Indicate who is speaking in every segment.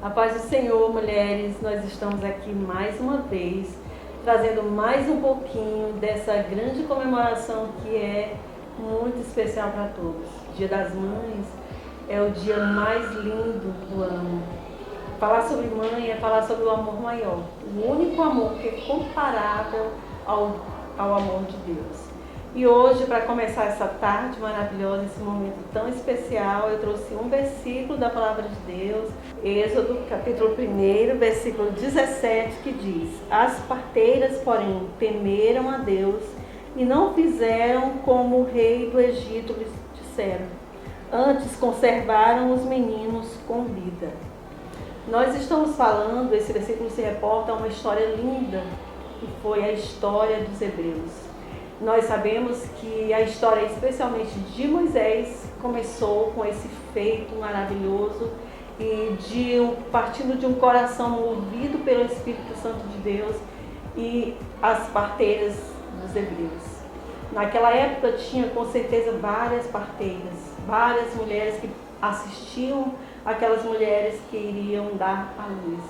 Speaker 1: A paz do Senhor, mulheres, nós estamos aqui mais uma vez, trazendo mais um pouquinho dessa grande comemoração que é muito especial para todos. Dia das Mães é o dia mais lindo do ano. Falar sobre mãe é falar sobre o amor maior, o único amor que é comparável ao amor de Deus. E hoje, para começar essa tarde maravilhosa, esse momento tão especial, eu trouxe um versículo da Palavra de Deus, Êxodo, capítulo 1, versículo 17, que diz: As parteiras, porém, temeram a Deus e não fizeram como o rei do Egito lhes disseram. Antes, conservaram os meninos com vida. Nós estamos falando, esse versículo se reporta a uma história linda, que foi a história dos hebreus. Nós sabemos que a história, especialmente de Moisés, começou com esse feito maravilhoso e partindo de um coração movido pelo Espírito Santo de Deus e as parteiras dos hebreus. Naquela época tinha com certeza várias parteiras, várias mulheres que assistiam aquelas mulheres que iriam dar à luz.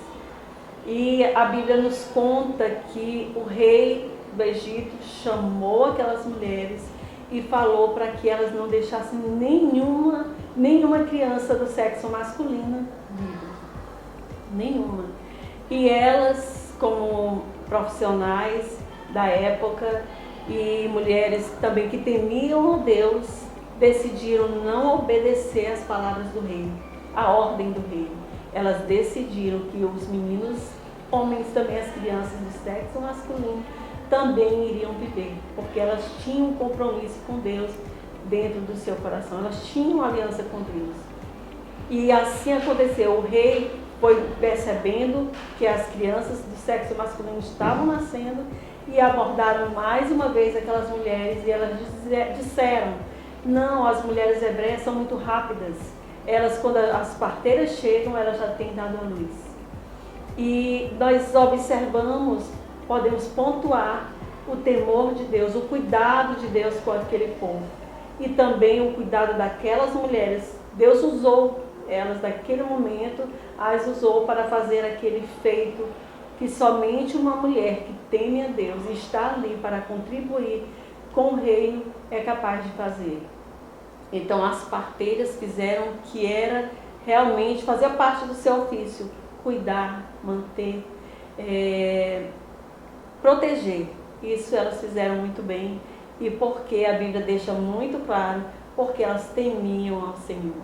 Speaker 1: E a Bíblia nos conta que o rei do Egito chamou aquelas mulheres e falou para que elas não deixassem nenhuma criança do sexo masculino viva. Nenhuma. E elas, como profissionais da época e mulheres também que temiam a Deus, decidiram não obedecer às palavras do rei, à ordem do rei. Elas decidiram que os meninos, homens também, as crianças do sexo masculino, também iriam viver, porque elas tinham um compromisso com Deus dentro do seu coração, elas tinham uma aliança com Deus. E assim aconteceu. O rei foi percebendo que as crianças do sexo masculino estavam nascendo e abordaram mais uma vez aquelas mulheres e elas disseram: não, as mulheres hebreias são muito rápidas, elas, quando as parteiras chegam, elas já têm dado a luz. E nós observamos, podemos pontuar o temor de Deus, o cuidado de Deus com aquele povo. E também o cuidado daquelas mulheres. Deus usou elas naquele momento, as usou para fazer aquele feito que somente uma mulher que teme a Deus e está ali para contribuir com o reino é capaz de fazer. Então as parteiras fizeram o que era realmente fazer parte do seu ofício: cuidar, manter, proteger. Isso elas fizeram muito bem. E porque a Bíblia deixa muito claro, porque elas temiam ao Senhor.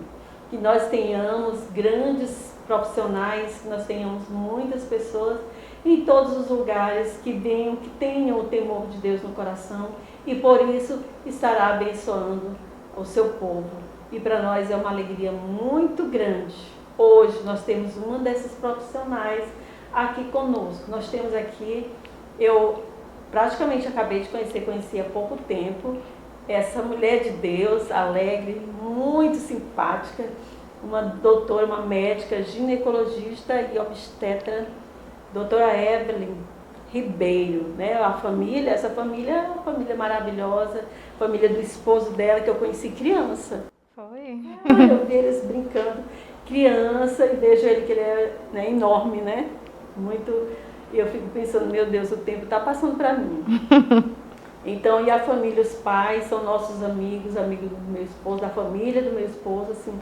Speaker 1: Que nós tenhamos grandes profissionais, que nós tenhamos muitas pessoas em todos os lugares que tenham o temor de Deus no coração e por isso estará abençoando o seu povo. E para nós é uma alegria muito grande. Hoje nós temos uma dessas profissionais aqui conosco. Nós temos aqui, eu praticamente acabei de conheci há pouco tempo, essa mulher de Deus, alegre, muito simpática, uma doutora, uma médica, ginecologista e obstetra, doutora Evelyn Ribeiro, né? Essa família é uma família maravilhosa, família do esposo dela, que eu conheci criança.
Speaker 2: Foi?
Speaker 1: Eu vi eles brincando, criança, e vejo ele que ele é, né, enorme, né? Muito, e eu fico pensando, meu Deus, o tempo está passando para mim. Então, e a família, os pais são nossos amigos do meu esposo, da família do meu esposo, assim,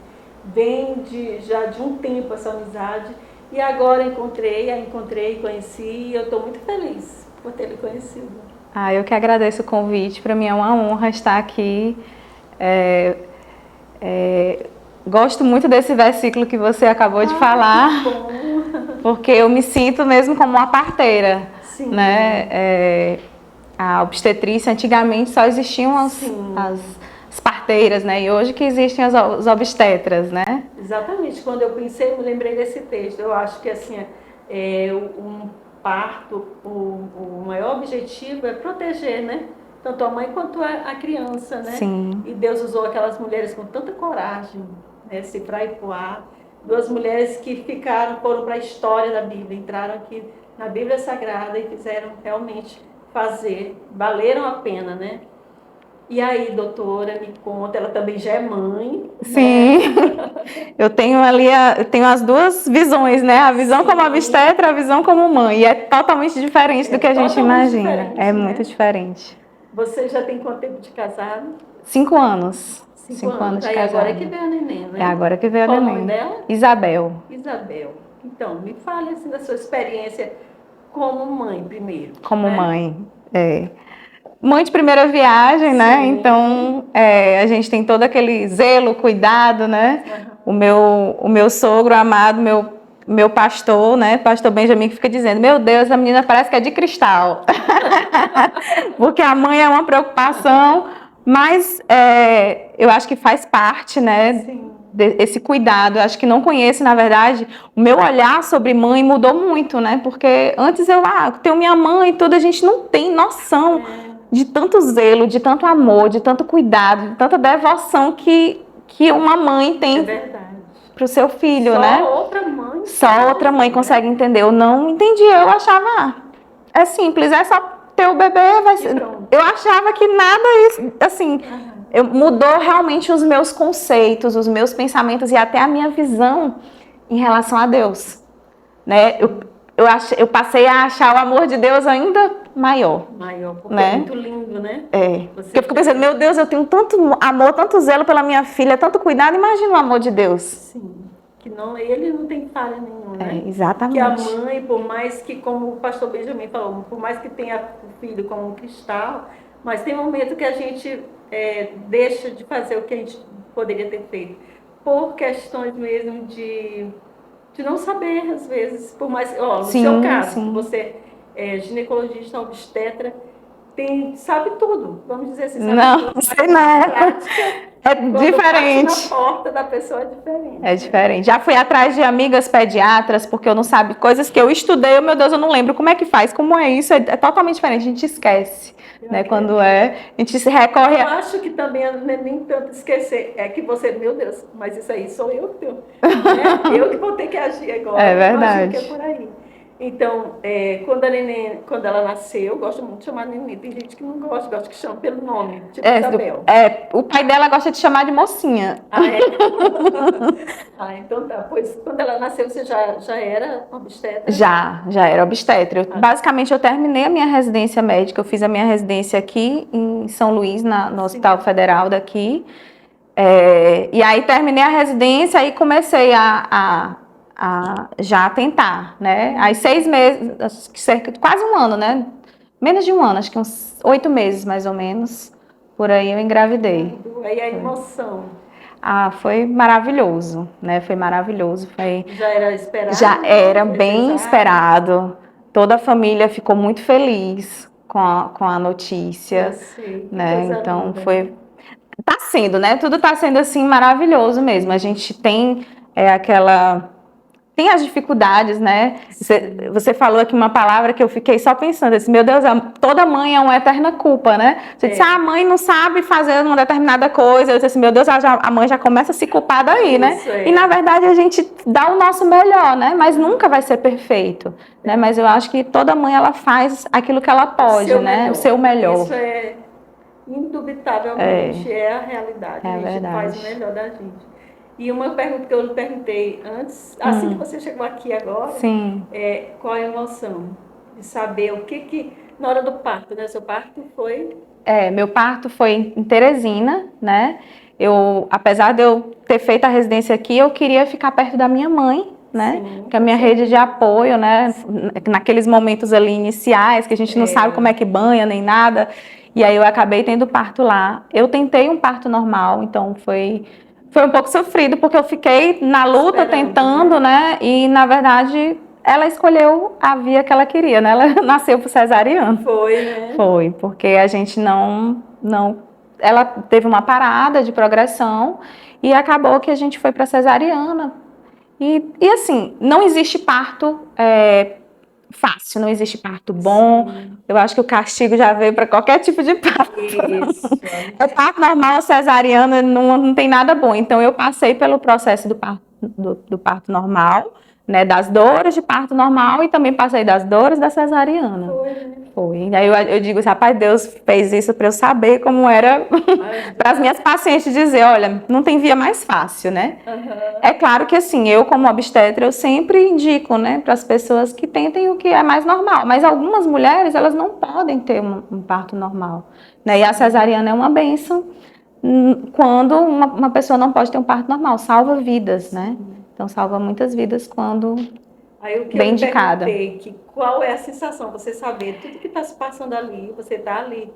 Speaker 1: vem já de um tempo essa amizade. E agora encontrei, conheci, e eu estou muito feliz por ter lhe conhecido.
Speaker 2: Eu que agradeço o convite, para mim é uma honra estar aqui. Gosto muito desse versículo que você acabou de falar, porque eu me sinto mesmo como uma parteira. Sim. Né? A obstetrícia, antigamente só existiam as parteiras, né? E hoje que existem os obstetras, né?
Speaker 1: Exatamente. Quando eu pensei, eu me lembrei desse texto. Eu acho que assim, um parto, o maior objetivo é proteger, né? Tanto a mãe quanto a criança, né?
Speaker 2: Sim.
Speaker 1: E Deus usou aquelas mulheres com tanta coragem, né? Cifra e Puá, duas mulheres que foram para a história da Bíblia, entraram aqui na Bíblia Sagrada e fizeram realmente valeram a pena, né? E aí, doutora, me conta, ela também já é mãe.
Speaker 2: Sim,
Speaker 1: né?
Speaker 2: eu tenho ali, eu tenho as duas visões, né? A visão
Speaker 1: Sim.
Speaker 2: como obstetra, a visão como mãe. E é totalmente diferente do que a gente imagina. É
Speaker 1: né?
Speaker 2: muito diferente.
Speaker 1: Você já tem quanto tempo de casado?
Speaker 2: 5 anos.
Speaker 1: 5
Speaker 2: anos de
Speaker 1: Aí
Speaker 2: casado.
Speaker 1: agora que veio a neném, né?
Speaker 2: É agora que veio a
Speaker 1: neném.
Speaker 2: neném.
Speaker 1: Qual o nome dela?
Speaker 2: Isabel.
Speaker 1: Isabel. Então, me fale assim da sua experiência como mãe primeiro.
Speaker 2: Como
Speaker 1: né?
Speaker 2: mãe, Mãe de primeira viagem, né?
Speaker 1: Sim.
Speaker 2: Então, a gente tem todo aquele zelo, cuidado, né?
Speaker 1: Uhum.
Speaker 2: O meu sogro amado, meu pastor, né? Pastor Benjamin, que fica dizendo, meu Deus, a menina parece que é de cristal. Porque a mãe é uma preocupação, mas eu acho que faz parte, né?
Speaker 1: Sim.
Speaker 2: Esse cuidado. Eu acho que não conheço, na verdade, o meu olhar sobre mãe mudou muito, né? Porque antes eu tenho minha mãe e tudo, a gente não tem noção de tanto zelo, de tanto amor, de tanto cuidado, de tanta devoção que uma mãe tem para o seu filho, né? Só outra mãe consegue entender. Eu não entendia, eu achava, é simples, é só ter o bebê, vai ser. Eu achava que nada isso, assim, mudou realmente os meus conceitos, os meus pensamentos e até a minha visão em relação a Deus, né? Eu passei a achar o amor de Deus ainda maior.
Speaker 1: Porque
Speaker 2: né?
Speaker 1: É muito lindo, né?
Speaker 2: Porque eu fico pensando, meu Deus, eu tenho tanto amor, tanto zelo pela minha filha, tanto cuidado, imagina o amor de Deus.
Speaker 1: Sim. Que não, ele não tem falha nenhuma, né?
Speaker 2: Exatamente.
Speaker 1: Que a mãe, por mais que, como o pastor Benjamin falou, por mais que tenha o filho como um cristal, mas tem momento que a gente deixa de fazer o que a gente poderia ter feito, por questões mesmo de não saber, às vezes, por mais, no seu caso, você é ginecologista, obstetra, sabe tudo, vamos dizer assim, sabe
Speaker 2: não,
Speaker 1: tudo,
Speaker 2: sei não. É diferente.
Speaker 1: Na porta da pessoa é diferente.
Speaker 2: É diferente. Já fui atrás de amigas pediatras, porque eu não sabia, coisas que eu estudei, meu Deus, eu não lembro como é que faz, como é isso, é totalmente diferente, a gente esquece, né? Quando a gente se recorre
Speaker 1: Eu acho que também não é nem tanto esquecer, é que você, meu Deus, mas isso aí sou eu, eu que vou ter que agir agora.
Speaker 2: É verdade.
Speaker 1: Eu acho que é por aí. Então, quando ela nasceu, eu gosto muito de chamar neném. Tem gente que não gosta que chama pelo nome, tipo Isabel.
Speaker 2: O pai dela gosta de chamar de mocinha.
Speaker 1: Então tá. Pois quando ela nasceu, você já era obstetra?
Speaker 2: Já era obstetra. Basicamente, eu terminei a minha residência médica, eu fiz a minha residência aqui em São Luís, no Hospital Federal daqui. E aí terminei a residência e comecei a já tentar, né? Aí 6 meses, quase um ano, né? Menos de um ano, acho que uns 8 meses mais ou menos, por aí eu engravidei.
Speaker 1: Aí a emoção.
Speaker 2: Foi maravilhoso, né? Foi maravilhoso.
Speaker 1: Já era esperado?
Speaker 2: Já era bem esperado. Toda a família ficou muito feliz com a notícia, né? Então tá sendo, né? Tudo tá sendo assim maravilhoso mesmo. A gente tem tem as dificuldades, né? Você falou aqui uma palavra que eu fiquei só pensando assim, meu Deus, toda mãe é uma eterna culpa, né? Você disse, a mãe não sabe fazer uma determinada coisa. Eu disse assim, meu Deus, a mãe já começa a se culpar daí, né? E na verdade a gente dá o nosso melhor, né? Mas nunca vai ser perfeito, né? Mas eu acho que toda mãe, ela faz aquilo que ela pode, né? O seu melhor.
Speaker 1: Isso indubitavelmente é a realidade. A gente faz o melhor da gente. E uma pergunta que eu lhe perguntei antes, assim que você chegou aqui agora, qual a emoção de saber o que na hora do parto, né? Seu parto foi?
Speaker 2: Meu parto foi em Teresina, né? Apesar de eu ter feito a residência aqui, eu queria ficar perto da minha mãe, né? Que é a minha rede de apoio, né? Naqueles momentos ali iniciais, que a gente não sabe como é que banha, nem nada. E aí eu acabei tendo parto lá. Eu tentei um parto normal, então foi um pouco sofrido, porque eu fiquei na luta tentando, né? E, na verdade, ela escolheu a via que ela queria, né? Ela nasceu por cesariana.
Speaker 1: Foi, né?
Speaker 2: Foi, porque a gente não... Ela teve uma parada de progressão e acabou que a gente foi para cesariana. E assim, não existe parto fácil, não existe parto bom. Eu acho que o castigo já veio para qualquer tipo de parto.
Speaker 1: Isso.
Speaker 2: Parto normal, cesariana, não tem nada bom. Então, eu passei pelo processo do parto normal, né, das dores de parto normal e também passei das dores da cesariana.
Speaker 1: Foi, né?
Speaker 2: Foi. Aí eu digo, rapaz, Deus fez isso para eu saber como era para as minhas pacientes dizer, olha, não tem via mais fácil, né? É claro que assim, eu como obstetra, eu sempre indico, né, para as pessoas que tentem o que é mais normal, mas algumas mulheres, elas não podem ter um parto normal, né? E a cesariana é uma bênção quando uma pessoa não pode ter um parto normal, salva vidas, né? Então salva muitas vidas quando
Speaker 1: Aí o que
Speaker 2: bem
Speaker 1: eu
Speaker 2: indicada.
Speaker 1: perguntei, qual é a sensação, você saber tudo que está se passando ali, você está ali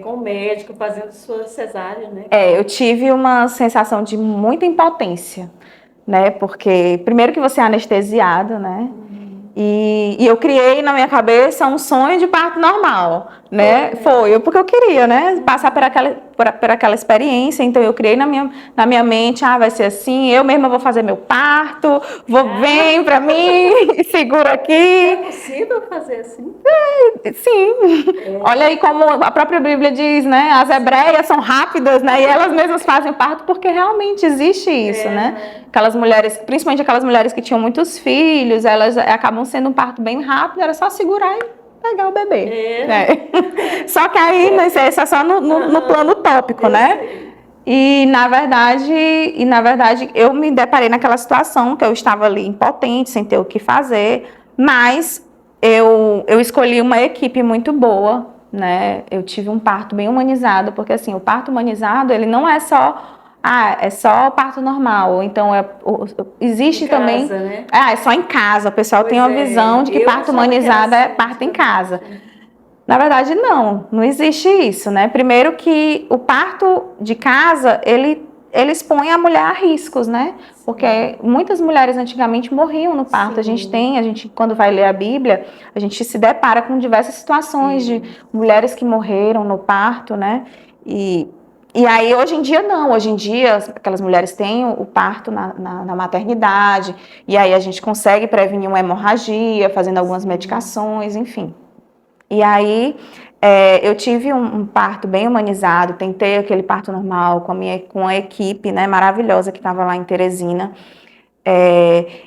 Speaker 1: com o médico fazendo sua cesárea, né?
Speaker 2: Eu tive uma sensação de muita impotência, né? Porque primeiro que você é anestesiado, né? E eu criei na minha cabeça um sonho de parto normal, né? Foi porque eu queria, né? Passar por aquela experiência. Então eu criei na minha mente, vai ser assim, eu mesma vou fazer meu parto, vem pra mim, segura aqui.
Speaker 1: É possível fazer assim?
Speaker 2: Sim. Olha aí como a própria Bíblia diz, né? As hebreias são rápidas, né? E elas mesmas fazem o parto porque realmente existe isso, né? Aquelas mulheres, principalmente aquelas mulheres que tinham muitos filhos, elas acabam sendo um parto bem rápido, era só segurar e pegar o bebê. Só que aí, né, isso é só no plano utópico, né? E na verdade, eu me deparei naquela situação que eu estava ali impotente, sem ter o que fazer, mas eu escolhi uma equipe muito boa, né? Eu tive um parto bem humanizado, porque assim, o parto humanizado, ele não é só é só parto normal, então existe
Speaker 1: em casa,
Speaker 2: também,
Speaker 1: né?
Speaker 2: é só em casa, o pessoal tem uma visão de que parto humanizado é parto em casa. Na verdade, não existe isso, né? Primeiro que o parto de casa, ele expõe a mulher a riscos, né? Porque muitas mulheres antigamente morriam no parto. A gente, quando vai ler a Bíblia, a gente se depara com diversas situações de mulheres que morreram no parto, né? E aí, hoje em dia, não. Hoje em dia, aquelas mulheres têm o parto na maternidade, e aí a gente consegue prevenir uma hemorragia, fazendo algumas medicações, enfim. E aí, eu tive um parto bem humanizado, tentei aquele parto normal com a equipe, né, maravilhosa que estava lá em Teresina.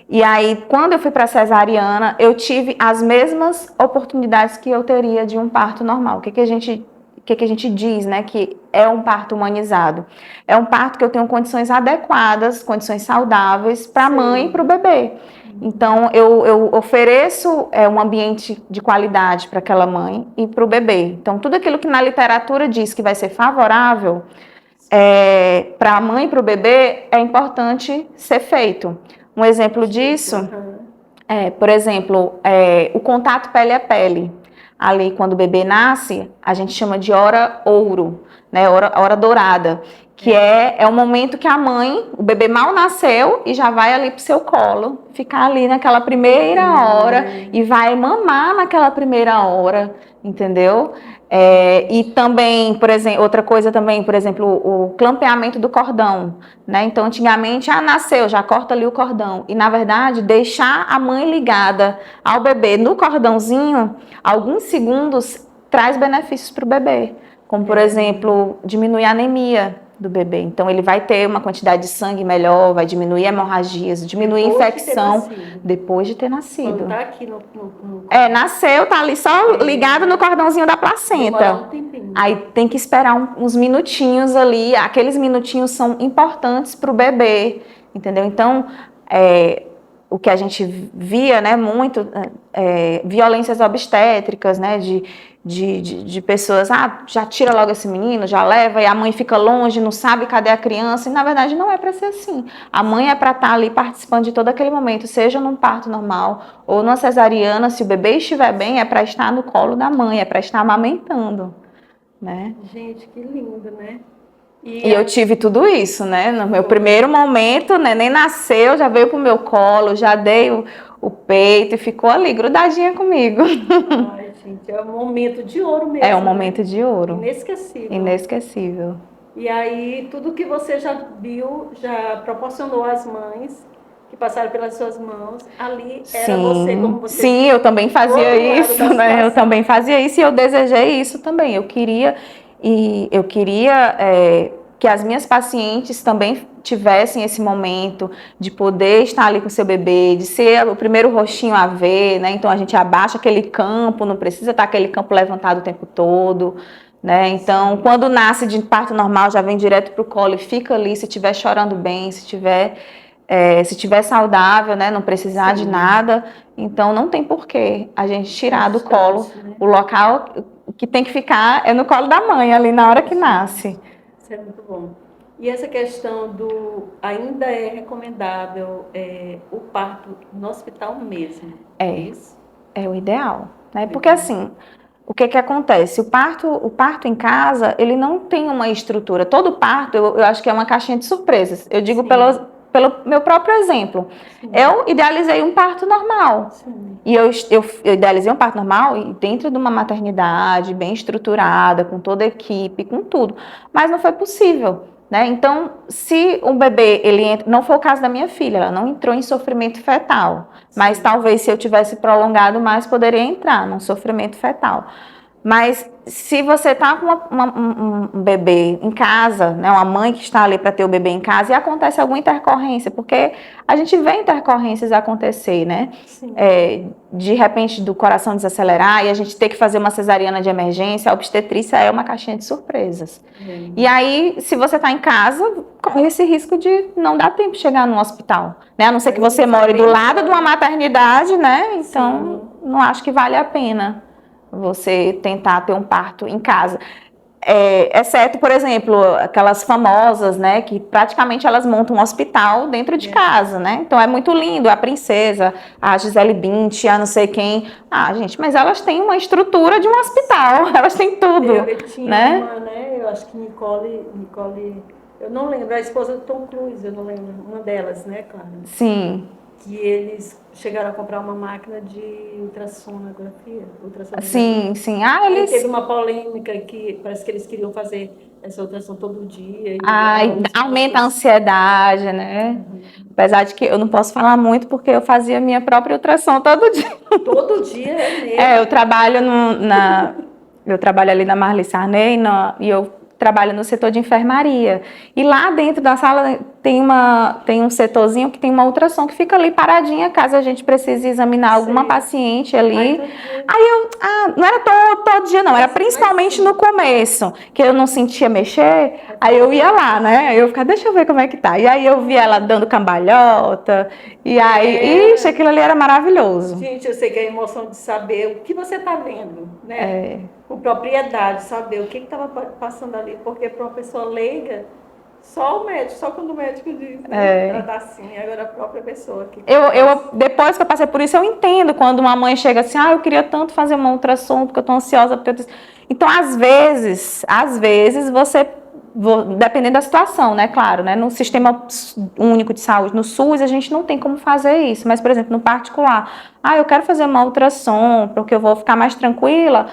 Speaker 2: E aí, quando eu fui para a cesariana, eu tive as mesmas oportunidades que eu teria de um parto normal. O que a gente diz, né, que é um parto humanizado? É um parto que eu tenho condições adequadas, condições saudáveis para a mãe e para o bebê. Então, eu ofereço um ambiente de qualidade para aquela mãe e para o bebê. Então, tudo aquilo que na literatura diz que vai ser favorável para a mãe e para o bebê é importante ser feito. Um exemplo disso por exemplo, o contato pele a pele. Ali, quando o bebê nasce, a gente chama de hora ouro, né? Hora dourada, que é o momento que a mãe, o bebê mal nasceu e já vai ali pro seu colo, ficar ali naquela primeira hora e vai mamar naquela primeira hora, entendeu? E também, por exemplo, outra coisa também, por exemplo, o clampeamento do cordão, né? Então, antigamente, nasceu, já corta ali o cordão. E, na verdade, deixar a mãe ligada ao bebê no cordãozinho, alguns segundos, traz benefícios para o bebê. Como, por exemplo, diminuir a anemia do bebê. Então, ele vai ter uma quantidade de sangue melhor, vai diminuir hemorragias, diminuir infecção depois de ter nascido.
Speaker 1: Quando tá aqui no
Speaker 2: nasceu, tá ali só ligado no cordãozinho da placenta. Aí tem que esperar uns minutinhos ali. Aqueles minutinhos são importantes para o bebê, entendeu? Então, o que a gente via, né, muito, violências obstétricas, né, de pessoas, já tira logo esse menino, já leva, e a mãe fica longe, não sabe cadê a criança, e na verdade não é para ser assim. A mãe é para estar ali participando de todo aquele momento, seja num parto normal ou numa cesariana, se o bebê estiver bem, é para estar no colo da mãe, é para estar amamentando, né?
Speaker 1: Gente, que lindo, né?
Speaker 2: E eu tive tudo isso, né? No meu primeiro momento, né? Nem nasceu, já veio pro meu colo, já dei o peito e ficou ali, grudadinha comigo.
Speaker 1: Ai, gente, é um momento de ouro mesmo.
Speaker 2: É um momento de ouro.
Speaker 1: Inesquecível.
Speaker 2: Inesquecível.
Speaker 1: E aí, tudo que você já viu, já proporcionou às mães que passaram pelas suas mãos, ali era você, como você...
Speaker 2: Sim, eu também fazia isso, né? Eu também fazia isso e eu desejei isso também. Eu queria que as minhas pacientes também tivessem esse momento de poder estar ali com o seu bebê, de ser o primeiro rostinho a ver, né? Então a gente abaixa aquele campo, não precisa estar aquele campo levantado o tempo todo, né? Então, quando nasce de parto normal, já vem direto para o colo e fica ali, se estiver chorando bem, se tiver saudável, né? Não precisar de nada, então não tem porquê a gente tirar do colo, né? O local que tem que ficar é no colo da mãe, ali na hora que nasce.
Speaker 1: Isso é muito bom. E essa questão ainda é recomendável o parto no hospital mesmo?
Speaker 2: É isso? É o ideal, né? Porque assim, o que acontece? O parto em casa, ele não tem uma estrutura. Todo parto, eu acho que é uma caixinha de surpresas. Eu digo pelo meu próprio exemplo. Sim. Eu idealizei um parto normal. Sim. E eu idealizei um parto normal dentro de uma maternidade bem estruturada, com toda a equipe, com tudo. Mas não foi possível, né? Então, se um bebê, não foi o caso da minha filha, ela não entrou em sofrimento fetal. Mas talvez se eu tivesse prolongado mais, poderia entrar num sofrimento fetal. Mas se você está com um bebê em casa, né, uma mãe que está ali para ter o bebê em casa e acontece alguma intercorrência, porque a gente vê intercorrências acontecer, né? De repente do coração desacelerar e a gente ter que fazer uma cesariana de emergência, a obstetrícia é uma caixinha de surpresas. E aí, se você está em casa, corre esse risco de não dar tempo de chegar no hospital, né? A não ser que você more do lado de uma maternidade, né? Então, não acho que vale a pena você tentar ter um parto em casa. Exceto, por exemplo, aquelas famosas, né, que praticamente elas montam um hospital dentro de casa, né? Então é muito lindo, a princesa, a Gisele Bündchen, a não sei quem. Ah, gente, mas elas têm uma estrutura de um hospital, elas têm tudo,
Speaker 1: eu tinha
Speaker 2: né?
Speaker 1: Uma, né? Eu acho que Nicole, eu não lembro, a esposa do Tom Cruise, eu não lembro, uma delas, né, Clara?
Speaker 2: Sim.
Speaker 1: Que eles chegaram a comprar uma máquina de ultrassonografia.
Speaker 2: Sim.
Speaker 1: Teve uma polêmica que parece que eles queriam fazer essa ultrassom todo dia.
Speaker 2: Aumenta a ansiedade, né? Apesar de que eu não posso falar muito porque eu fazia minha própria ultrassom todo dia.
Speaker 1: Todo dia é mesmo?
Speaker 2: Eu trabalho eu trabalho ali na Marli Sarney e eu trabalho no setor de enfermaria. E lá dentro da sala tem um setorzinho que tem uma ultrassom que fica ali paradinha, caso a gente precise examinar alguma paciente ali. Não era todo dia não, era principalmente no começo, que eu não sentia mexer, aí eu ia lá, né? Aí eu ficava, deixa eu ver como é que tá. E aí eu via ela dando cambalhota, e aí, ixi, aquilo ali era maravilhoso.
Speaker 1: Gente, eu sei que é a emoção de saber o que você tá vendo, né? Com propriedade, saber o que estava passando ali, porque para uma pessoa leiga, só quando o médico diz, né? Ela tá assim, agora a própria pessoa que
Speaker 2: depois que eu passei por isso, eu entendo quando uma mãe chega assim, eu queria tanto fazer uma ultrassom, porque eu tô ansiosa, Então, às vezes, você, dependendo da situação, né, claro, né, no sistema único de saúde, no SUS, a gente não tem como fazer isso, mas, por exemplo, no particular, eu quero fazer uma ultrassom, porque eu vou ficar mais tranquila,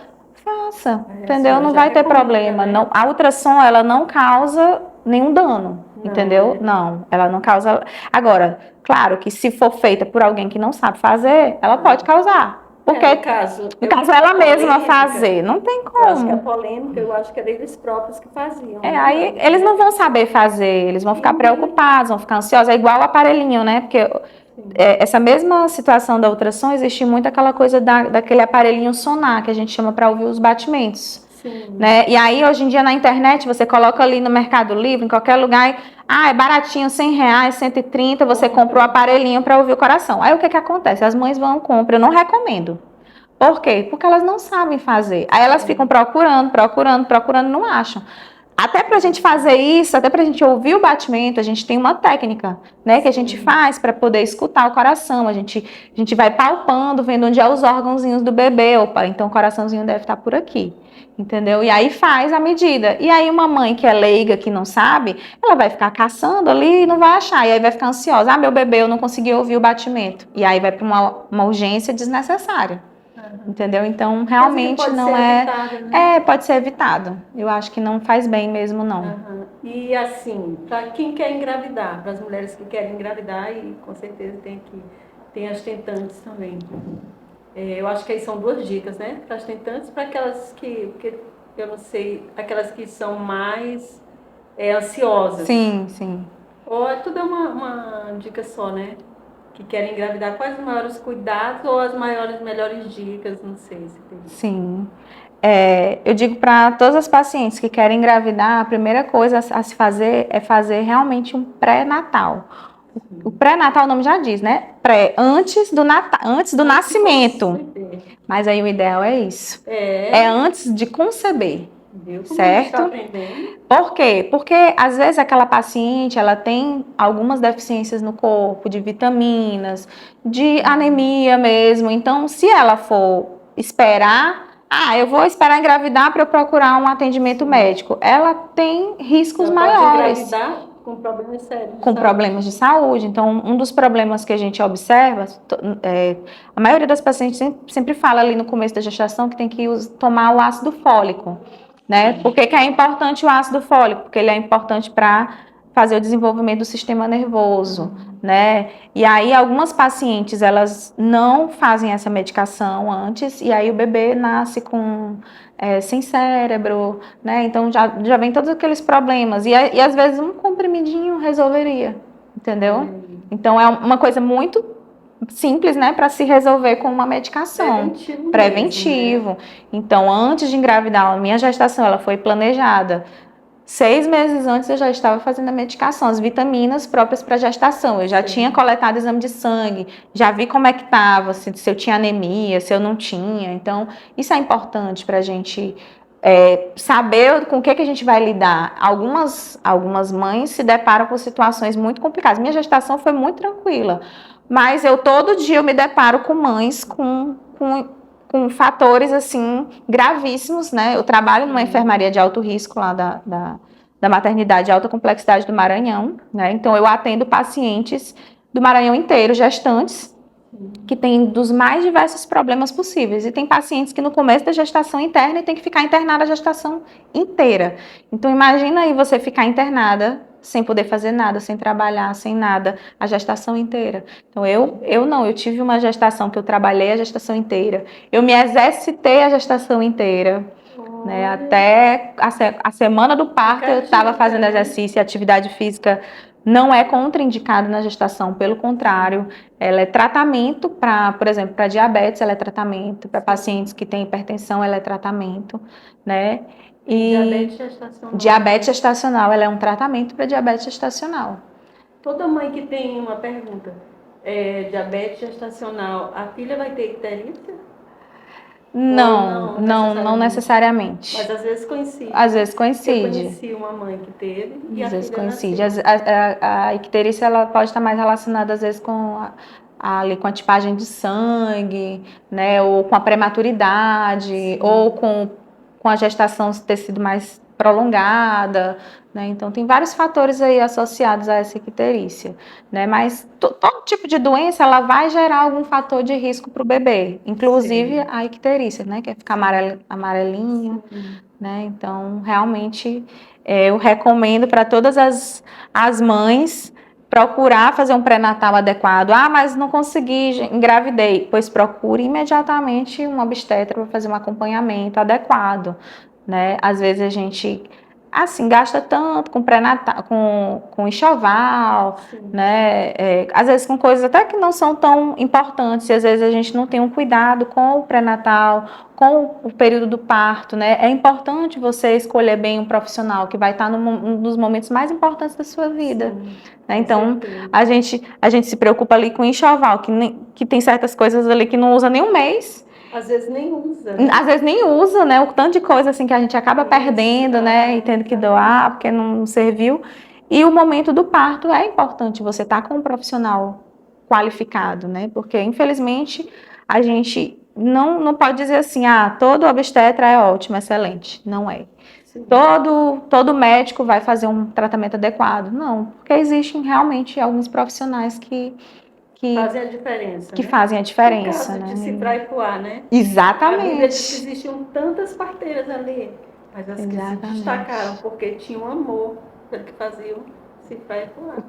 Speaker 2: faça, entendeu? Não vai ter problema. Né? Não, a ultrassom, ela não causa nenhum dano, entendeu? Não, ela não causa... Agora, claro que se for feita por alguém que não sabe fazer, ela pode causar. Porque, no caso ela mesma fazer, não tem como.
Speaker 1: Eu acho que a polêmica, eu acho que é deles próprios que faziam.
Speaker 2: Aí eles não vão saber fazer, eles vão ficar preocupados, vão ficar ansiosos. É igual o aparelhinho, né? Porque essa mesma situação da ultrassom, existe muito aquela coisa daquele aparelhinho sonar, que a gente chama para ouvir os batimentos. Né? E aí, hoje em dia, na internet, você coloca ali no Mercado Livre, em qualquer lugar, é baratinho, R$100, 130, você compra o aparelhinho para ouvir o coração. Aí, o que acontece? As mães vão, compram, eu não recomendo. Por quê? Porque elas não sabem fazer. Aí, elas ficam procurando, não acham. Até para a gente fazer isso, até para a gente ouvir o batimento, a gente tem uma técnica, né, que a gente faz para poder escutar o coração. A gente vai palpando, vendo onde é os órgãozinhos do bebê. Opa, então o coraçãozinho deve estar por aqui, entendeu? E aí faz a medida. E aí uma mãe que é leiga, que não sabe, ela vai ficar caçando ali e não vai achar. E aí vai ficar ansiosa. Meu bebê, eu não consegui ouvir o batimento. E aí vai para uma urgência desnecessária. Entendeu? Então, realmente não é... Evitado, né? Pode ser evitado. Eu acho que não faz bem mesmo, não.
Speaker 1: E assim, para quem quer engravidar, para as mulheres que querem engravidar, e com certeza tem as tentantes também. Eu acho que aí são duas dicas, né? Para as tentantes, para aquelas que... Porque eu não sei, aquelas que são mais ansiosas.
Speaker 2: Sim, sim.
Speaker 1: Ou tudo é uma dica só, né? Que querem engravidar, quais os maiores cuidados ou as melhores dicas, não sei se tem.
Speaker 2: Sim. Eu digo para todas as pacientes que querem engravidar, a primeira coisa a se fazer é fazer realmente um pré-natal. O pré-natal, o nome já diz, né? Antes do nascimento. Mas aí o ideal é isso. É antes de conceber.
Speaker 1: Viu como
Speaker 2: certo?
Speaker 1: A gente está aprendendo?
Speaker 2: Por quê? Porque às vezes aquela paciente ela tem algumas deficiências no corpo, de vitaminas, de anemia mesmo. Então, se ela for esperar, eu vou esperar engravidar para eu procurar um atendimento médico. Ela tem riscos maiores.
Speaker 1: Pode engravidar com problemas sérios.
Speaker 2: Com problemas de saúde. Então, um dos problemas que a gente observa, a maioria das pacientes sempre fala ali no começo da gestação que tem que tomar o ácido fólico. Né? Por que é importante o ácido fólico? Porque ele é importante para fazer o desenvolvimento do sistema nervoso, né? E aí algumas pacientes, elas não fazem essa medicação antes, e aí o bebê nasce sem cérebro, né? Então já vem todos aqueles problemas, e às vezes um comprimidinho resolveria, entendeu? Então é uma coisa muito simples, né, para se resolver com uma medicação. Preventivo. Mesmo, né? Então, antes de engravidar, a minha gestação, ela foi planejada. 6 meses antes eu já estava fazendo a medicação, as vitaminas próprias para gestação. Eu já tinha coletado exame de sangue, já vi como é que estava, se eu tinha anemia, se eu não tinha. Então, isso é importante para a gente saber com o que a gente vai lidar. Algumas mães se deparam com situações muito complicadas. Minha gestação foi muito tranquila. Mas todo dia eu me deparo com mães com fatores, assim, gravíssimos, né? Eu trabalho numa enfermaria de alto risco lá da maternidade de alta complexidade do Maranhão, né? Então, eu atendo pacientes do Maranhão inteiro, gestantes, que têm dos mais diversos problemas possíveis. E tem pacientes que no começo da gestação interna e tem que ficar internada a gestação inteira. Então, imagina aí você ficar internada sem poder fazer nada, sem trabalhar, sem nada, a gestação inteira. Então, eu tive uma gestação que eu trabalhei a gestação inteira. Eu me exercitei a gestação inteira. Né? Até a semana do parto eu estava fazendo exercício e atividade física não é contraindicada na gestação, pelo contrário, ela é tratamento para, por exemplo, para diabetes, ela é tratamento, para pacientes que têm hipertensão, ela é tratamento, né? E diabetes gestacional, ela é um tratamento para diabetes gestacional.
Speaker 1: Toda mãe que tem uma pergunta, diabetes gestacional, a filha vai ter icterícia?
Speaker 2: Não necessariamente.
Speaker 1: Mas às vezes coincide.
Speaker 2: Às vezes coincide.
Speaker 1: Eu conheci uma mãe que teve e
Speaker 2: às vezes coincide.
Speaker 1: Nasceu.
Speaker 2: A icterícia ela pode estar mais relacionada às vezes com a tipagem de sangue, né, ou com a prematuridade, ou com a gestação ter sido mais prolongada, né? Então tem vários fatores aí associados a essa icterícia, né? Mas todo tipo de doença ela vai gerar algum fator de risco para o bebê, inclusive a icterícia, né? Que é ficar amarelinho, né? Então realmente eu recomendo para todas as mães procurar fazer um pré-natal adequado. Mas não consegui, engravidei. Pois procure imediatamente um obstetra para fazer um acompanhamento adequado, né? Às vezes a gente, assim, gasta tanto com pré-natal, com enxoval, né? Às vezes com coisas até que não são tão importantes, e às vezes a gente não tem um cuidado com o pré-natal, com o período do parto, né? É importante você escolher bem um profissional que vai estar num dos momentos mais importantes da sua vida. Né? Então, a gente se preocupa ali com enxoval, que tem certas coisas ali que não usa nem um mês.
Speaker 1: Às vezes nem usa. Né?
Speaker 2: Às vezes nem usa, né? O tanto de coisa assim que a gente acaba perdendo, né? E tendo que doar porque não serviu. E o momento do parto é importante você estar com um profissional qualificado, né? Porque, infelizmente, a gente não pode dizer assim, todo obstetra é ótimo, excelente. Não é. Todo médico vai fazer um tratamento adequado. Não, porque existem realmente alguns profissionais que
Speaker 1: fazem a diferença.
Speaker 2: Que fazem a diferença,
Speaker 1: no caso, né? De cifrar e puar, né?
Speaker 2: Exatamente.
Speaker 1: A Bíblia diz que existiam tantas parteiras ali, mas as que se destacaram porque tinham amor pelo que faziam cifrar e puar.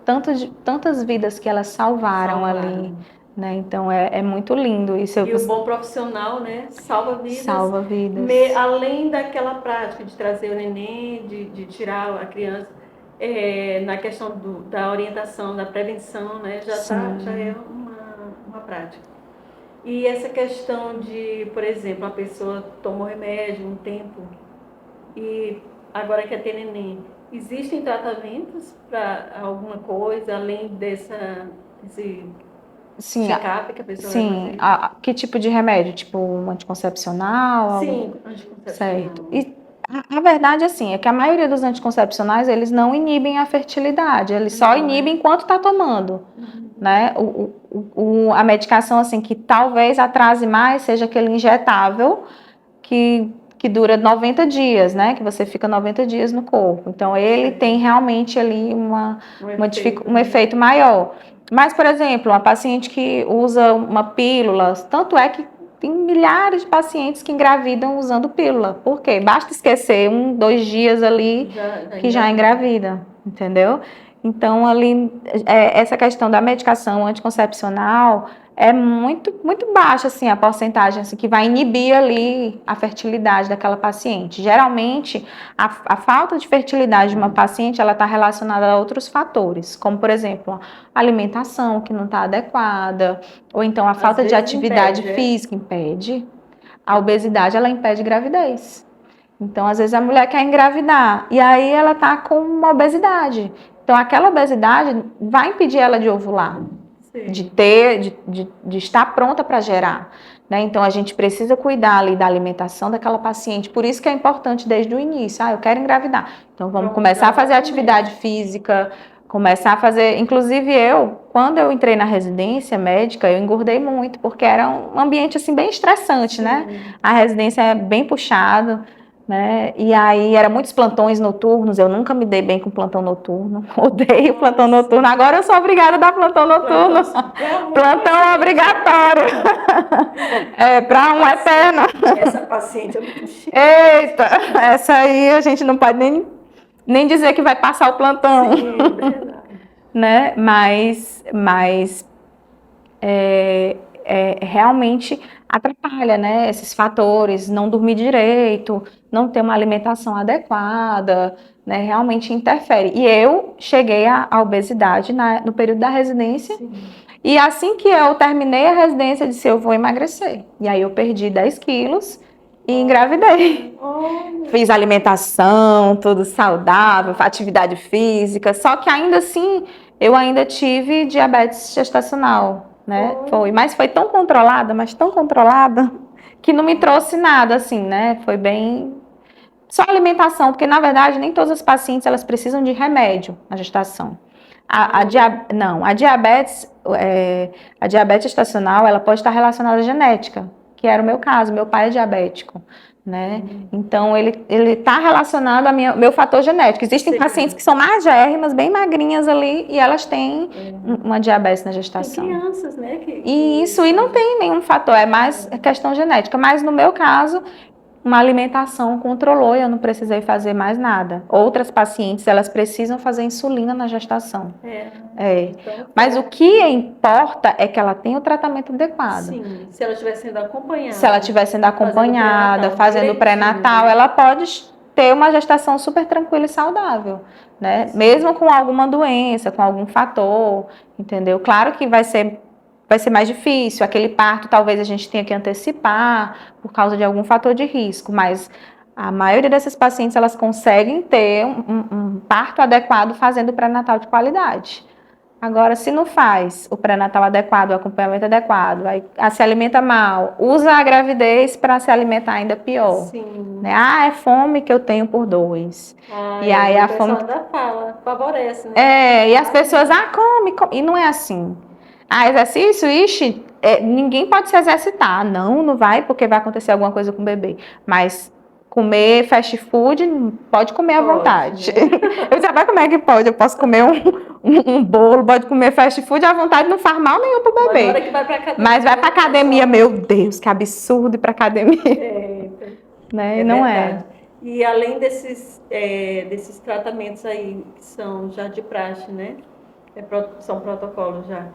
Speaker 2: Tantas vidas que elas salvaram. Ali. Né? Então é muito lindo isso.
Speaker 1: E o bom profissional, né? Salva vidas.
Speaker 2: Salva vidas.
Speaker 1: Além daquela prática de trazer o neném, de tirar a criança, na questão da orientação, da prevenção, né? Já é uma prática. E essa questão de, por exemplo, a pessoa tomou remédio um tempo e agora quer ter neném. Existem tratamentos para alguma coisa, além desse check-up que a pessoa vai fazer?
Speaker 2: Que tipo de remédio? Tipo um anticoncepcional?
Speaker 1: Sim, anticoncepcional.
Speaker 2: Certo. E a verdade, assim, é que a maioria dos anticoncepcionais, eles não inibem a fertilidade, eles só inibem enquanto está tomando, né? A medicação, assim, que talvez atrase mais seja aquele injetável que dura 90 dias, né? Que você fica 90 dias no corpo. Então, ele tem realmente ali um efeito maior. Mas, por exemplo, uma paciente que usa uma pílula, tanto é que tem milhares de pacientes que engravidam usando pílula. Por quê? Basta esquecer 2 dias ali que já engravida, entendeu? Então, ali, essa questão da medicação anticoncepcional é muito, muito baixa, assim, a porcentagem assim, que vai inibir ali a fertilidade daquela paciente. Geralmente, a falta de fertilidade de uma paciente, ela está relacionada a outros fatores, como, por exemplo, a alimentação que não está adequada, ou então a falta de atividade física impede. A obesidade, ela impede gravidez. Então, às vezes, a mulher quer engravidar, e aí ela está com uma obesidade. Então, aquela obesidade vai impedir ela de ovular. De estar pronta para gerar, né? Então a gente precisa cuidar ali da alimentação daquela paciente, por isso que é importante desde o início, eu quero engravidar, então vamos começar a fazer atividade física, começar a fazer, inclusive quando eu entrei na residência médica, eu engordei muito, porque era um ambiente assim bem estressante, né? A residência é bem puxado, né? E aí eram muitos plantões noturnos, eu nunca me dei bem com plantão noturno, odeio plantão noturno, agora eu sou obrigada a dar plantão noturno, plantão obrigatório, para um eterno.
Speaker 1: Essa paciente é muito chique.
Speaker 2: Eita, essa aí a gente não pode nem dizer que vai passar o plantão.
Speaker 1: Sim, é verdade.
Speaker 2: Né? Mas realmente atrapalha, né? Esses fatores, não dormir direito, não ter uma alimentação adequada, né? Realmente interfere. E eu cheguei à obesidade no período da residência. Sim. E assim que eu terminei a residência, eu disse, eu vou emagrecer. E aí eu perdi 10 quilos e engravidei. Fiz alimentação, tudo saudável, atividade física, só que ainda assim, eu ainda tive diabetes gestacional. Né? Mas foi tão controlada, que não me trouxe nada, assim, né? Foi bem... Só alimentação, porque, na verdade, nem todas as pacientes, elas precisam de remédio na gestação. A diabetes gestacional, ela pode estar relacionada à genética, que era o meu caso, meu pai é diabético. Né? Então, ele está relacionado ao meu fator genético. Existem pacientes que são magérrimas, bem magrinhas ali, e elas têm uma diabetes na gestação.
Speaker 1: Tem crianças, né?
Speaker 2: E não tem nenhum fator, é mais questão genética. Mas no meu caso, uma alimentação controlou e eu não precisei fazer mais nada. Outras pacientes, elas precisam fazer insulina na gestação. Então, mas o que importa é que ela tenha o tratamento adequado.
Speaker 1: Sim, se ela estiver sendo acompanhada.
Speaker 2: Se ela estiver sendo acompanhada, fazendo pré-natal, ela pode ter uma gestação super tranquila e saudável, né? Sim. Mesmo com alguma doença, com algum fator, entendeu? Claro que vai ser mais difícil, aquele parto talvez a gente tenha que antecipar por causa de algum fator de risco, mas a maioria dessas pacientes, elas conseguem ter um parto adequado fazendo pré-natal de qualidade. Agora, se não faz o pré-natal adequado, o acompanhamento adequado, aí se alimenta mal, usa a gravidez para se alimentar ainda pior.
Speaker 1: Sim.
Speaker 2: Né? É fome que eu tenho por 2.
Speaker 1: E aí a fome ainda favorece, né?
Speaker 2: E as pessoas, come. E não é assim. Exercício, ninguém pode se exercitar. Não vai, porque vai acontecer alguma coisa com o bebê. Mas comer fast food, pode comer à vontade. Né? Eu já vai como é que pode? Eu posso comer um bolo, pode comer fast food à vontade, não faz mal nenhum pro bebê. Mas vai pra academia, meu Deus, que absurdo ir pra academia. Né? Não é.
Speaker 1: E além desses tratamentos aí, que são já de praxe, né? São protocolos já.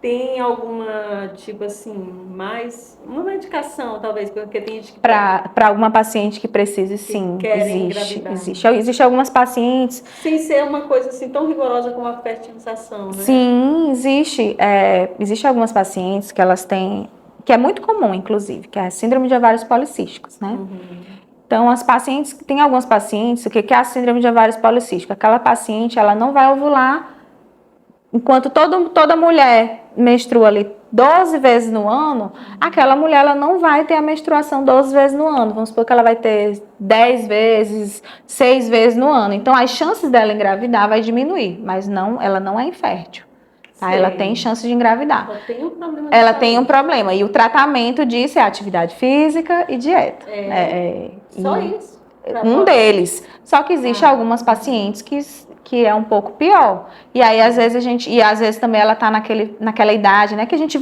Speaker 1: tem alguma, tipo assim, mais uma medicação, talvez, porque tem gente que
Speaker 2: Para alguma paciente que precise, sim, existe. Existe algumas pacientes...
Speaker 1: Sem ser uma coisa assim tão rigorosa como a fertilização, né?
Speaker 2: Sim, existe. Existe algumas pacientes que elas têm, que é muito comum, inclusive, que é a síndrome de ovários policísticos, né? Então, tem algumas pacientes, o que é a síndrome de ovários policísticos? Aquela paciente, ela não vai ovular. Enquanto toda mulher menstrua ali 12 vezes no ano, aquela mulher ela não vai ter a menstruação 12 vezes no ano. Vamos supor que ela vai ter 10 vezes, 6 vezes no ano. Então, as chances dela engravidar vai diminuir, mas ela não é infértil. Tá? Ela tem chance de engravidar. Ela tem um problema. E o tratamento disso é atividade física e dieta.
Speaker 1: Só isso?
Speaker 2: Um deles. Só que existe algumas pacientes que é um pouco pior. E aí, às vezes também ela está naquela idade, né? Que a gente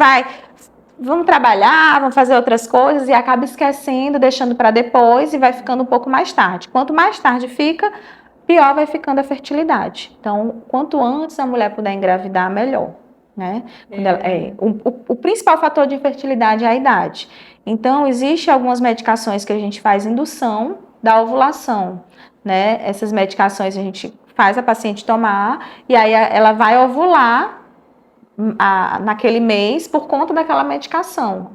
Speaker 2: vamos trabalhar, vamos fazer outras coisas e acaba esquecendo, deixando para depois e vai ficando um pouco mais tarde. Quanto mais tarde fica, pior vai ficando a fertilidade. Então, quanto antes a mulher puder engravidar, melhor. Né? O principal fator de infertilidade é a idade. Então, existem algumas medicações que a gente faz indução da ovulação. Né? Essas medicações a gente faz a paciente tomar e aí ela vai ovular naquele mês por conta daquela medicação,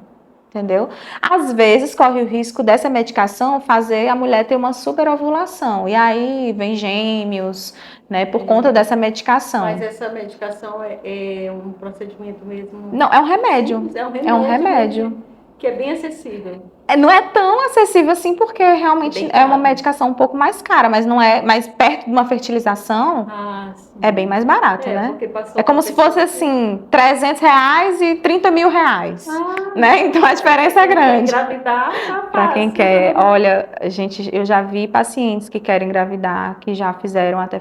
Speaker 2: entendeu? Às vezes corre o risco dessa medicação fazer a mulher ter uma superovulação e aí vem gêmeos, né, por conta dessa medicação.
Speaker 1: Mas essa medicação é um procedimento mesmo?
Speaker 2: Não, é um remédio. É um remédio.
Speaker 1: Que é bem acessível.
Speaker 2: Não é tão acessível assim, porque realmente é uma medicação um pouco mais cara, mas não é, mas perto de uma fertilização é bem mais barato, né? É como se fosse assim, R$300 e R$30.000, né? Então a diferença é grande.
Speaker 1: Engravidar,
Speaker 2: para quem quer, olha, eu já vi pacientes que querem engravidar, que já fizeram até,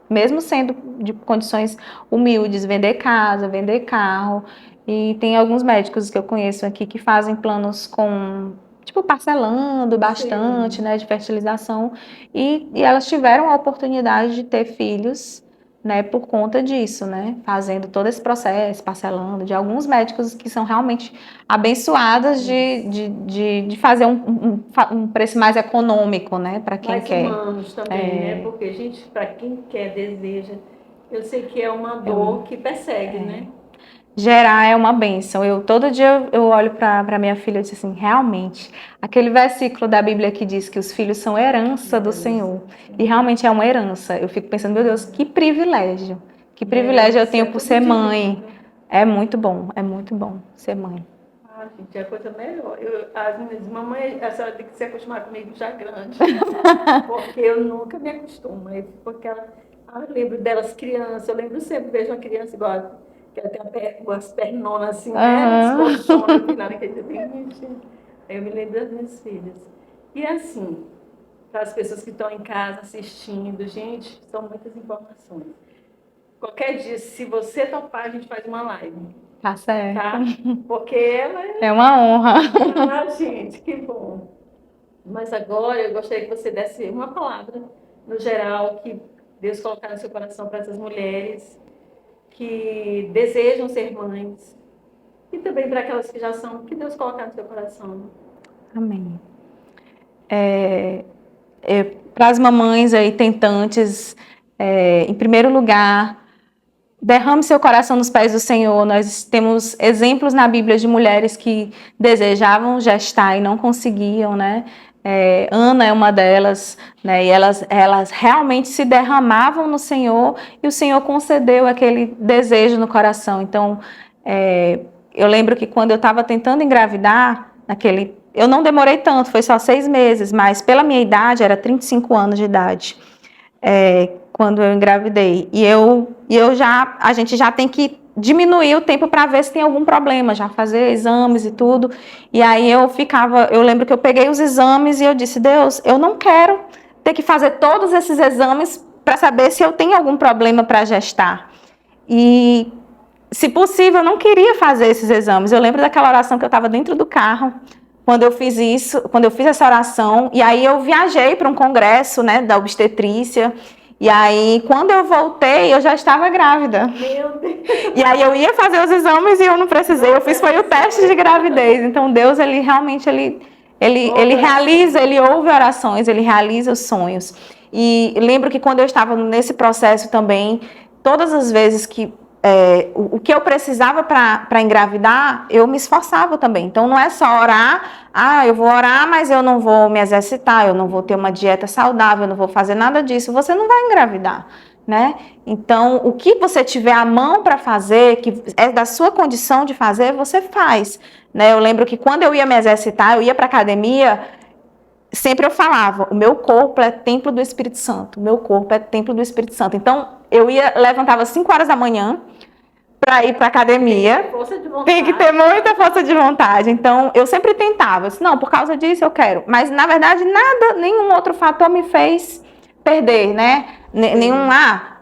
Speaker 2: mesmo sendo de condições humildes, vender casa, vender carro. E tem alguns médicos que eu conheço aqui que fazem planos com, tipo, parcelando bastante, né, de fertilização. E elas tiveram a oportunidade de ter filhos, né, por conta disso, né, fazendo todo esse processo, parcelando, de alguns médicos que são realmente abençoados de fazer um preço mais econômico, né, para quem quer.
Speaker 1: Mais humanos também, né, porque, gente, para quem quer, deseja, eu sei que é uma dor que persegue, né.
Speaker 2: Gerar é uma bênção. Todo dia eu olho para minha filha e digo assim, realmente, aquele versículo da Bíblia que diz que os filhos são herança do Senhor. E realmente é uma herança. Eu fico pensando, meu Deus, que privilégio. Que privilégio eu tenho por ser mãe. É muito bom ser mãe.
Speaker 1: Gente, é a coisa melhor. As meninas, mamãe, a senhora tem que se acostumar comigo já grande. Porque eu nunca me acostumo. Porque eu lembro delas crianças, eu lembro sempre, vejo uma criança igual que ela tem umas pernonas assim, né? Eu me lembro das minhas filhas. E assim, para as pessoas que estão em casa assistindo, gente, são muitas informações. Qualquer dia, se você topar, a gente faz uma live.
Speaker 2: Tá certo.
Speaker 1: Tá? Porque ela
Speaker 2: é uma honra.
Speaker 1: Gente, que bom. Mas agora eu gostaria que você desse uma palavra, no geral, que Deus colocar no seu coração para essas mulheres que desejam ser mães e também para aquelas que já são, que Deus colocar no seu coração.
Speaker 2: Amém. Para as mamães aí tentantes, em primeiro lugar, derrame seu coração nos pés do Senhor. Nós temos exemplos na Bíblia de mulheres que desejavam gestar e não conseguiam, né? Ana é uma delas, né? E elas realmente se derramavam no Senhor e o Senhor concedeu aquele desejo no coração. Então, eu lembro que quando eu estava tentando engravidar, eu não demorei tanto, foi só 6 meses, mas pela minha idade, era 35 anos de idade, quando eu engravidei. E a gente já tem que diminuir o tempo para ver se tem algum problema, já fazer exames e tudo. E aí eu lembro que eu peguei os exames e eu disse, Deus, eu não quero ter que fazer todos esses exames para saber se eu tenho algum problema para gestar. E, se possível, eu não queria fazer esses exames. Eu lembro daquela oração que eu estava dentro do carro, quando eu fiz essa oração, e aí eu viajei para um congresso, né, da obstetrícia. E aí, quando eu voltei, eu já estava grávida.
Speaker 1: Meu Deus!
Speaker 2: E aí eu ia fazer os exames e eu não precisei. Eu fiz foi o teste de gravidez. Então Deus, ele realmente, ele realiza, ele ouve orações, ele realiza os sonhos. E lembro que quando eu estava nesse processo também, todas as vezes que o que eu precisava para engravidar, eu me esforçava também. Então não é só orar, eu vou orar, mas eu não vou me exercitar, eu não vou ter uma dieta saudável, eu não vou fazer nada disso. Você não vai engravidar, né? Então, o que você tiver à mão para fazer, que é da sua condição de fazer, você faz, né? Eu lembro que quando eu ia me exercitar, eu ia para academia, sempre eu falava, o meu corpo é templo do Espírito Santo, o meu corpo é templo do Espírito Santo. Então, eu levantava às 5 horas da manhã para ir para academia. Tem que ter muita força de vontade. Então, eu sempre tentava. Não, por causa disso eu quero. Mas, na verdade, nenhum outro fator me fez perder, né? Nenhum,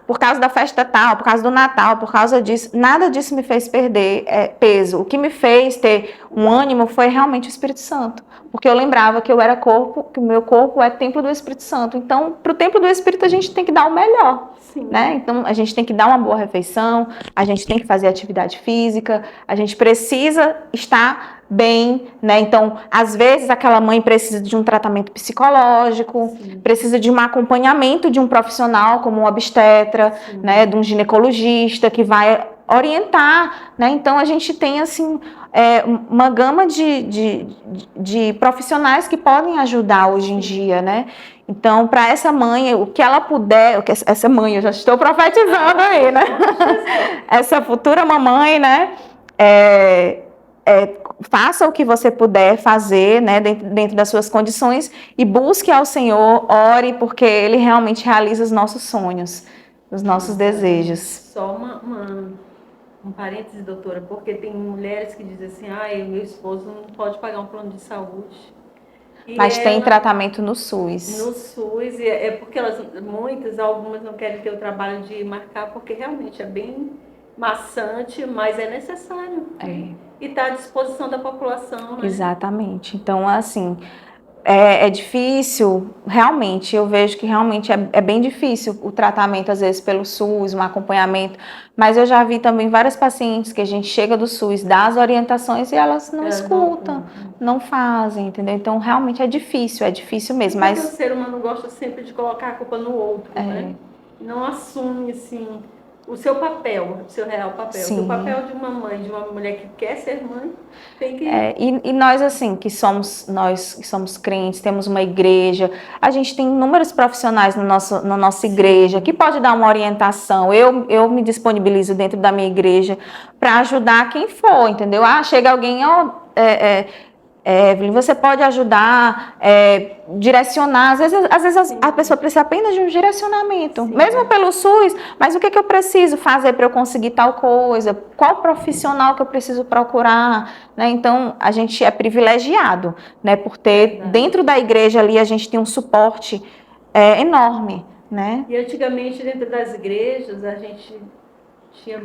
Speaker 2: por causa da festa tal, por causa do Natal, por causa disso. Nada disso me fez perder peso. O que me fez ter um ânimo foi realmente o Espírito Santo. Porque eu lembrava que eu era corpo, que o meu corpo é templo do Espírito Santo. Então, para o templo do Espírito, a gente tem que dar o melhor. Né? Então, a gente tem que dar uma boa refeição, a gente tem que fazer atividade física, a gente precisa estar bem, né? Então, às vezes, aquela mãe precisa de um tratamento psicológico, precisa de um acompanhamento de um profissional, como um obstetra, né? De um ginecologista, que vai orientar, né? Então, a gente tem, assim, uma gama de profissionais que podem ajudar hoje em dia, né? Então, para essa mãe, o que ela puder, essa mãe, eu já estou profetizando aí, né? Essa futura mamãe, né? Faça o que você puder fazer, né? Dentro das suas condições e busque ao Senhor, ore, porque Ele realmente realiza os nossos sonhos, os nossos desejos.
Speaker 1: Só um parêntese, doutora, porque tem mulheres que dizem assim, meu esposo não pode pagar um plano de saúde.
Speaker 2: Mas tem tratamento no SUS.
Speaker 1: No SUS, porque algumas não querem ter o trabalho de marcar, porque realmente é bem maçante, mas é necessário. E está à disposição da população, né?
Speaker 2: Exatamente. Então, assim, é difícil, realmente, eu vejo que realmente é bem difícil o tratamento, às vezes, pelo SUS, um acompanhamento, mas eu já vi também várias pacientes que a gente chega do SUS, dá as orientações e elas não escutam, não fazem, entendeu? Então, realmente é difícil mesmo.
Speaker 1: Mas o ser humano gosta sempre de colocar a culpa no outro, né? Não assume, assim, o seu papel, o seu real papel.
Speaker 2: Sim.
Speaker 1: O papel de uma mãe, de uma mulher que quer ser mãe, tem que...
Speaker 2: E nós, assim, nós que somos crentes, temos uma igreja, a gente tem inúmeros profissionais na nossa igreja que pode dar uma orientação. Eu me disponibilizo dentro da minha igreja para ajudar quem for, entendeu? Chega alguém, Evelyn, você pode ajudar, direcionar, às vezes a pessoa precisa apenas de um direcionamento, mesmo pelo SUS, mas o que eu preciso fazer para eu conseguir tal coisa, qual profissional que eu preciso procurar, né? Então, a gente é privilegiado, né, por ter, dentro da igreja ali, a gente tem um suporte enorme, né?
Speaker 1: E antigamente, dentro das igrejas, a gente tinha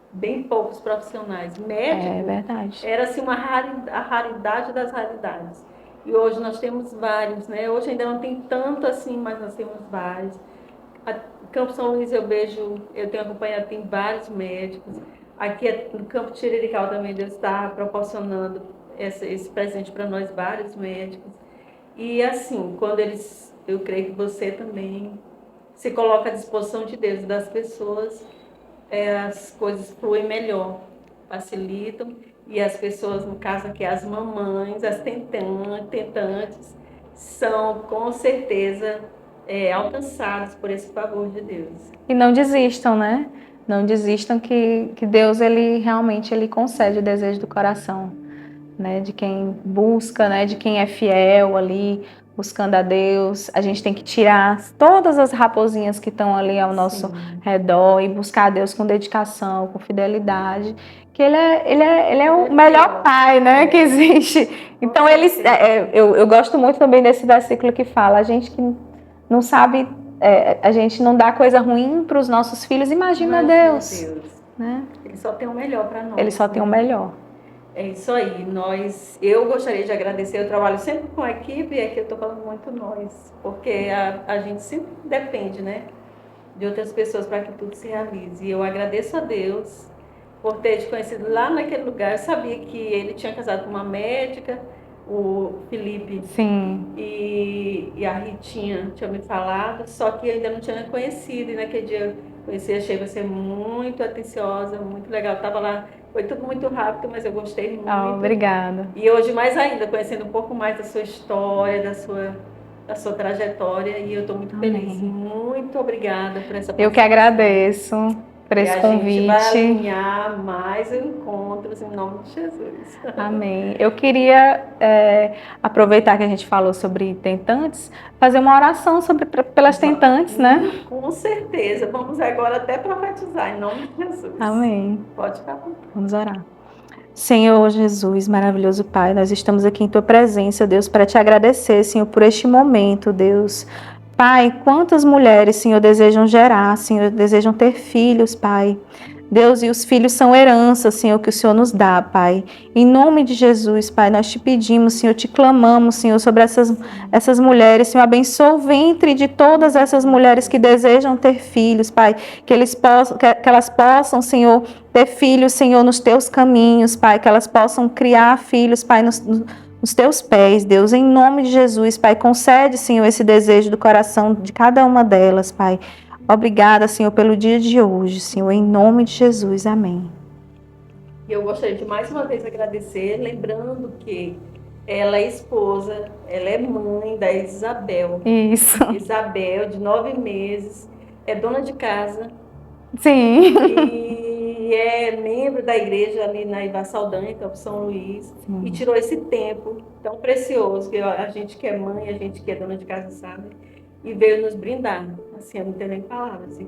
Speaker 1: bem poucos profissionais. Médico
Speaker 2: verdade.
Speaker 1: Era assim a raridade das raridades. E hoje nós temos vários, né? Hoje ainda não tem tanto assim, mas nós temos vários. Campo São Luís eu tenho acompanhado, tem vários médicos. Aqui no Campo Tirirical também Deus está proporcionando esse presente para nós, vários médicos. E assim, eu creio que você também se coloca à disposição de Deus, das pessoas, as coisas fluem melhor, facilitam, e as pessoas, no caso aqui, as mamães, as tentantes, são com certeza alcançadas por esse favor de Deus.
Speaker 2: E não desistam, né? Não desistam que Deus, ele realmente concede o desejo do coração, né? De quem busca, né? De quem é fiel ali, buscando a Deus. A gente tem que tirar todas as raposinhas que estão ali ao nosso redor e buscar a Deus com dedicação, com fidelidade, que ele é o melhor pai, né, que existe. Então, eu gosto muito também desse versículo que fala, a gente que não sabe, a gente não dá coisa ruim para os nossos filhos, imagina Deus. Né?
Speaker 1: Ele só tem o melhor para nós.
Speaker 2: Ele só tem o melhor.
Speaker 1: É isso aí, eu gostaria de agradecer, eu trabalho sempre com a equipe, e aqui eu estou falando muito nós, porque a gente sempre depende, né, de outras pessoas para que tudo se realize. E eu agradeço a Deus por ter te conhecido lá naquele lugar. Eu sabia que ele tinha casado com uma médica, o Felipe.
Speaker 2: Sim.
Speaker 1: E a Ritinha tinha me falado, só que eu ainda não tinha conhecido. E naquele dia eu conheci, achei você muito atenciosa, muito legal. Estava lá, foi tudo muito rápido, mas eu gostei muito.
Speaker 2: Obrigada.
Speaker 1: E hoje mais ainda, conhecendo um pouco mais da sua história, da sua trajetória, e eu estou muito feliz. Muito obrigada por essa participação.
Speaker 2: Eu que agradeço por esse convite.
Speaker 1: A gente vai alinhar mais encontros em nome de Jesus.
Speaker 2: Amém. Eu queria aproveitar que a gente falou sobre tentantes, fazer uma oração pelas tentantes, né?
Speaker 1: Com certeza. Vamos agora até profetizar em nome de Jesus.
Speaker 2: Amém.
Speaker 1: Pode ficar.
Speaker 2: Vamos orar. Senhor Jesus, maravilhoso Pai, nós estamos aqui em Tua presença, Deus, para Te agradecer, Senhor, por este momento, Deus. Pai, quantas mulheres, Senhor, desejam gerar, Senhor, desejam ter filhos, Pai. Deus, e os filhos são herança, Senhor, que o Senhor nos dá, Pai. Em nome de Jesus, Pai, nós te pedimos, Senhor, te clamamos, Senhor, sobre essas mulheres, Senhor, abençoa o ventre de todas essas mulheres que desejam ter filhos, Pai, que elas possam, Senhor, ter filhos, Senhor, nos teus caminhos, Pai, que elas possam criar filhos, Pai, nos teus pés, Deus, em nome de Jesus, Pai, concede, Senhor, esse desejo do coração de cada uma delas, Pai. Obrigada, Senhor, pelo dia de hoje, Senhor, em nome de Jesus, amém.
Speaker 1: E eu gostaria de mais uma vez agradecer, lembrando que ela é esposa, ela é mãe da Isabel.
Speaker 2: Isso.
Speaker 1: Isabel, de 9 meses, é dona de casa.
Speaker 2: Sim.
Speaker 1: E é membro da igreja ali na Iva Saldanha, Campo São Luís. Sim. E tirou esse tempo tão precioso, que a gente que é mãe, a gente que é dona de casa sabe, e veio nos brindar. Assim, eu não tenho nem palavras, assim.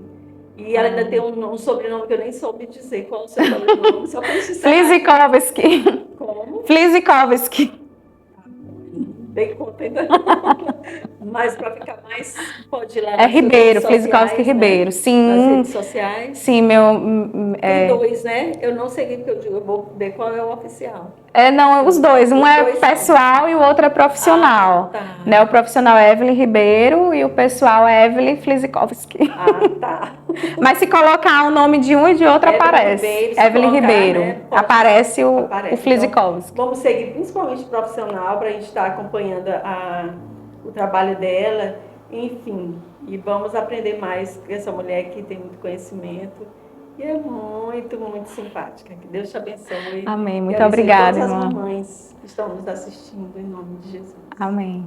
Speaker 1: E ela ainda tem um sobrenome que eu nem soube dizer qual é o seu sobrenome, só para
Speaker 2: Flizikovski.
Speaker 1: Como?
Speaker 2: Flizikovski.
Speaker 1: Dei conta ainda. Mas para ficar mais, pode ir lá.
Speaker 2: É Ribeiro, Flizikovski Ribeiro, né? Sim.
Speaker 1: Nas redes sociais.
Speaker 2: Sim,
Speaker 1: Tem 2, né? Eu não sei porque eu digo, eu vou ver qual é o oficial.
Speaker 2: Não, os dois. Um é pessoal e o outro é profissional.
Speaker 1: Tá.
Speaker 2: Né? O profissional é Evelyn Ribeiro e o pessoal é Evelyn Flizikovski.
Speaker 1: Tá.
Speaker 2: Mas se colocar o nome de um e de outro, aparece. Evelyn Ribeiro. Né? Aparece o Flizikovski.
Speaker 1: Então, vamos seguir principalmente profissional, para a gente estar acompanhando o trabalho dela. Enfim, e vamos aprender mais com essa mulher que tem muito conhecimento. E é muito, muito simpática. Que Deus te abençoe.
Speaker 2: Amém. Muito obrigada,
Speaker 1: irmã.
Speaker 2: Todas
Speaker 1: as mamães que estão nos assistindo, em nome de Jesus.
Speaker 2: Amém.